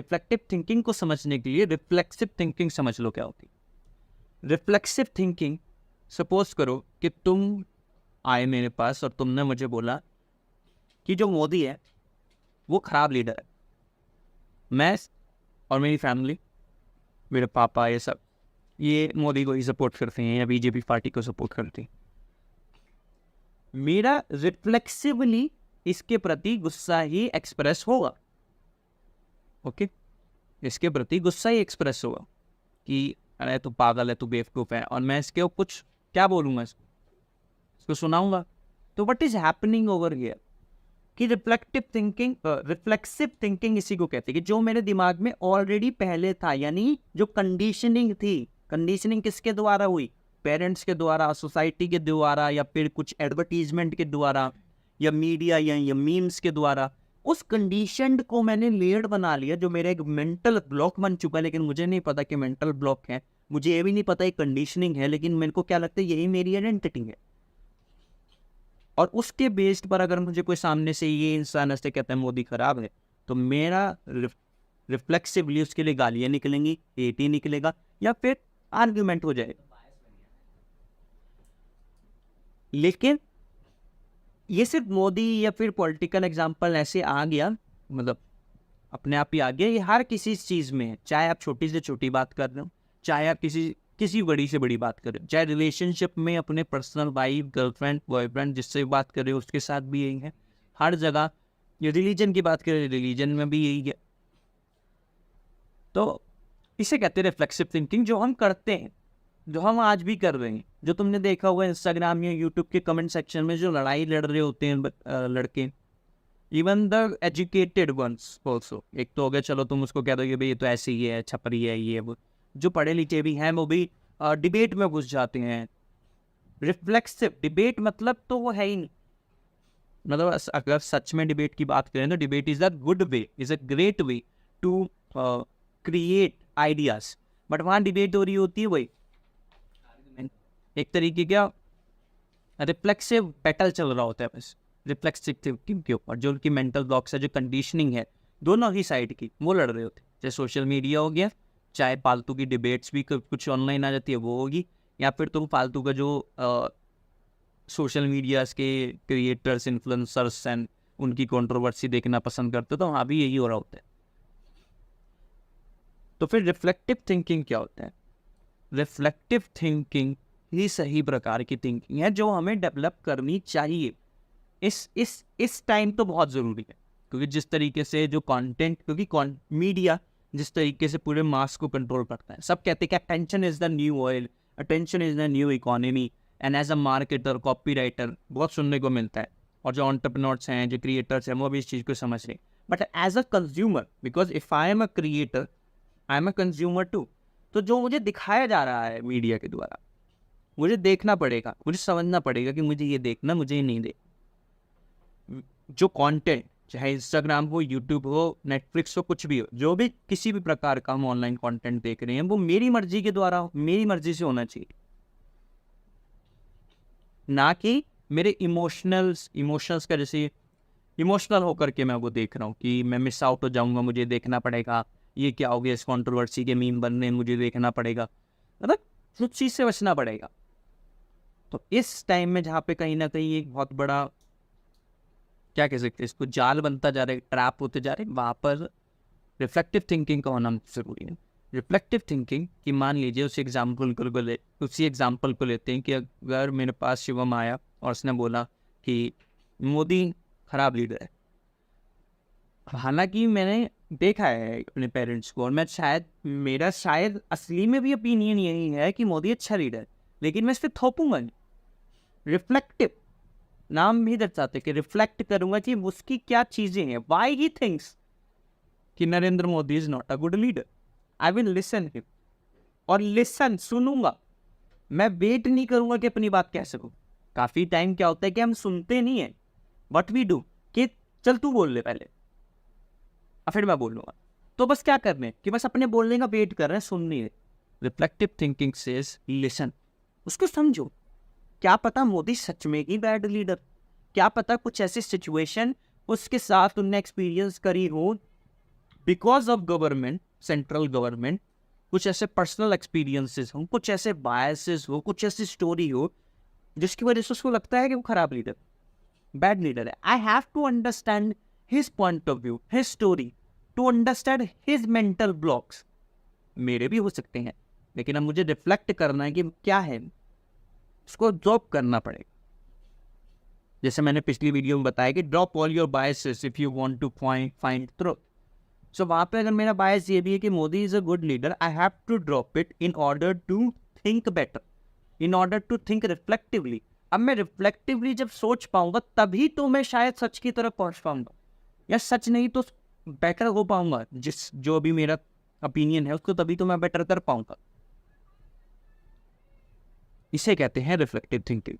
Reflective thinking को समझने के लिए रिफ्लेक्सिव थिंकिंग समझ लो क्या होती है। रिफ्लेक्सिव थिंकिंग, सपोज करो कि तुम आए मेरे पास और तुमने मुझे बोला कि जो मोदी है वो खराब लीडर है। मैं और मेरी फैमिली, मेरे पापा, ये सब ये मोदी को ही सपोर्ट करते हैं या बीजेपी पार्टी को सपोर्ट करते हैं। मेरा रिफ्लेक्सिवली इसके प्रति गुस्सा ही एक्सप्रेस होगा। ओके, इसके प्रति गुस्सा ही एक्सप्रेस होगा कि अरे तू पागल है, तू बेवकूफ़ है, और मैं इसके कुछ क्या बोलूँगा, इसको सुनाऊंगा। तो what is happening over here कि रिफ्लेक्सिव थिंकिंग इसी को कहते हैं कि जो मेरे दिमाग में ऑलरेडी पहले था, यानी जो कंडीशनिंग थी। कंडीशनिंग किसके द्वारा हुई? पेरेंट्स के द्वारा, सोसाइटी के द्वारा, या फिर कुछ एडवर्टीजमेंट के द्वारा, या मीडिया या मीम्स के द्वारा। उस कंडीशनड को मैंने लेयर्ड बना लिया, जो मेरा एक मेंटल ब्लॉक बन चुका है। लेकिन मुझे नहीं पता कि मेंटल ब्लॉक है, मुझे ये भी नहीं पता ये कंडीशनिंग है, लेकिन मेरे को क्या लगता है यही मेरी आइडेंटिटी है। और उसके बेस्ड पर अगर मुझे कोई सामने से ये इंसान ऐसे कहता है मोदी खराब है, तो मेरा रिफ्लेक्सिवली उसके लिए गालियाँ निकलेंगी, हेट ही निकलेगा, या फिर आर्ग्यूमेंट हो जाएगा। लेकिन ये सिर्फ मोदी या फिर पॉलिटिकल एग्जाम्पल ऐसे आ गया, मतलब अपने आप ही आ गया। ये हर किसी चीज़ में है, चाहे आप छोटी से छोटी बात कर रहे हो, चाहे आप किसी बड़ी से बड़ी बात कर रहे हो, चाहे रिलेशनशिप में अपने पर्सनल वाइफ, गर्लफ्रेंड, बॉयफ्रेंड जिससे बात कर रहे हो उसके साथ भी यही है। हर जगह ये रिलीजन की बात करें, रिलीजन में भी यही है। तो इसे कहते हैं रिफ्लेक्सिव थिंकिंग, जो हम करते हैं, जो हम आज भी कर रहे हैं। जो तुमने देखा होगा इंस्टाग्राम या यूट्यूब के कमेंट सेक्शन में जो लड़ाई लड़ रहे होते हैं लड़के, even the educated once also. एक तो हो गया, चलो तुम उसको कह दो कि भाई ये तो ऐसे ही है, छपरी है, ये वो। जो पढ़े लिखे भी हैं वो भी डिबेट में घुस जाते हैं। रिफ्लेक्सिव डिबेट मतलब तो वो है ही नहीं। मतलब अगर सच में डिबेट की बात करें तो debate is a good way, is a great way to create ideas. But वहाँ डिबेट हो रही होती है वही एक तरीके का रिफ्लेक्सिव बैटल चल रहा होता है बस रिफ्लेक्सिव थिंकिंग के ऊपर। जो उनकी मेंटल ब्लॉक्स है, जो कंडीशनिंग है दोनों ही साइड की, वो लड़ रहे होते हैं। चाहे सोशल मीडिया हो गया, चाहे फालतू की डिबेट्स भी कुछ ऑनलाइन आ जाती है वो होगी, या फिर तुम फालतू का जो सोशल मीडियाज के क्रिएटर्स, इन्फ्लुएंसर्स एंड उनकी कंट्रोवर्सी देखना पसंद करते हो, तो वहाँ भी यही हो रहा होता है। तो फिर रिफ्लेक्टिव थिंकिंग क्या होता है? रिफ्लेक्टिव थिंकिंग ही सही प्रकार की थिंकिंग है जो हमें डेवलप करनी चाहिए। इस टाइम तो बहुत ज़रूरी है, क्योंकि जिस तरीके से जो कंटेंट, क्योंकि मीडिया जिस तरीके से पूरे मास को कंट्रोल करता है। सब कहते हैं कि attention is the new oil, attention is the new economy. And as a marketer, copywriter बहुत सुनने को मिलता है, और जो एंटरप्रेन्योर्स हैं, जो क्रिएटर्स हैं, वो भी इस चीज़ को समझ रहे हैं। But as a consumer, because if I am a creator, I am a consumer too. तो जो मुझे दिखाया जा रहा है मीडिया के द्वारा, मुझे देखना पड़ेगा, मुझे समझना पड़ेगा कि मुझे ये देखना, मुझे ये नहीं देखना। जो कंटेंट, चाहे इंस्टाग्राम हो, यूट्यूब हो, नेटफ्लिक्स हो, कुछ भी हो, जो भी किसी भी प्रकार का हम ऑनलाइन कंटेंट देख रहे हैं, वो मेरी मर्जी के द्वारा, मेरी मर्जी से होना चाहिए, ना कि मेरे इमोशंस का, जैसे इमोशनल होकर के मैं वो देख रहा हूँ कि मैं मिस आउट हो जाऊंगा, मुझे देखना पड़ेगा, ये क्या हो गया, इस कंट्रोवर्सी के मीम बन रहे हैं, मुझे देखना पड़ेगा। मतलब उस चीज़ से बचना पड़ेगा। तो इस टाइम में जहाँ पे कहीं ना कहीं एक बहुत बड़ा, क्या कह सकते हैं, इसको जाल बनता जा रहा है, ट्रैप होते जा रहे हैं, वहाँ पर रिफ्लेक्टिव थिंकिंग का होना ज़रूरी है। रिफ्लेक्टिव थिंकिंग कि मान लीजिए उसी एग्जाम्पल को लेते हैं कि अगर मेरे पास शिवम आया और उसने बोला कि मोदी खराब लीडर है। हालांकि मैंने देखा है अपने पेरेंट्स को, और मेरा शायद असली में भी ओपिनियन यही है कि मोदी अच्छा लीडर है, लेकिन मैं इस पर थोपूंगा नहीं। रिफ्लेक्टिव नाम भी दर्शाते कि रिफ्लेक्ट करूंगा कि उसकी क्या चीजें हैं, वाई ही थिंक्स कि Narendra Modi is not a good leader. I will listen him, और सुनूंगा। मैं वेट नहीं करूंगा कि अपनी बात कह सकूं। काफी टाइम क्या होता है कि हम सुनते नहीं है, व्हाट वी डू कि चल तू बोल ले पहले, फिर मैं बोलूंगा। तो बस क्या कर रहे हैं कि बस अपने बोलने का वेट कर रहे हैं, सुन नहीं रहे। रिफ्लेक्टिव थिंकिंग सेज लिसन, उसको समझो। क्या पता मोदी सच में ही बैड लीडर, क्या पता कुछ ऐसी सिचुएशन उसके साथ उनने एक्सपीरियंस करी हो because of government, central government, कुछ ऐसे पर्सनल एक्सपीरियंसेस हो, कुछ ऐसे बायसेस हो, कुछ ऐसी स्टोरी हो जिसकी वजह से उसको लगता है कि वो खराब लीडर, बैड लीडर है. I have to understand his point of view, his story, to understand his mental blocks. मेरे भी हो सकते हैं, लेकिन अब मुझे रिफ्लेक्ट करना है कि क्या है, उसको ड्रॉप करना पड़ेगा. जैसे मैंने पिछली वीडियो में बताया कि drop all your biases if you want to find truth. So वहाँ पे अगर मेरा बायस ये भी है कि Modi is a good leader, I have to drop it in order to think better, in order to think reflectively. अब मैं रिफ्लेक्टिवली जब सोच पाऊंगा तभी तो मैं शायद सच की तरफ पहुंच पाऊंगा, या सच नहीं तो बेटर हो पाऊंगा. जो भी मेरा ओपिनियन है उसको तभी तो मैं बेटर कर पाऊंगा. इसे कहते हैं रिफ्लेक्टिव थिंकिंग.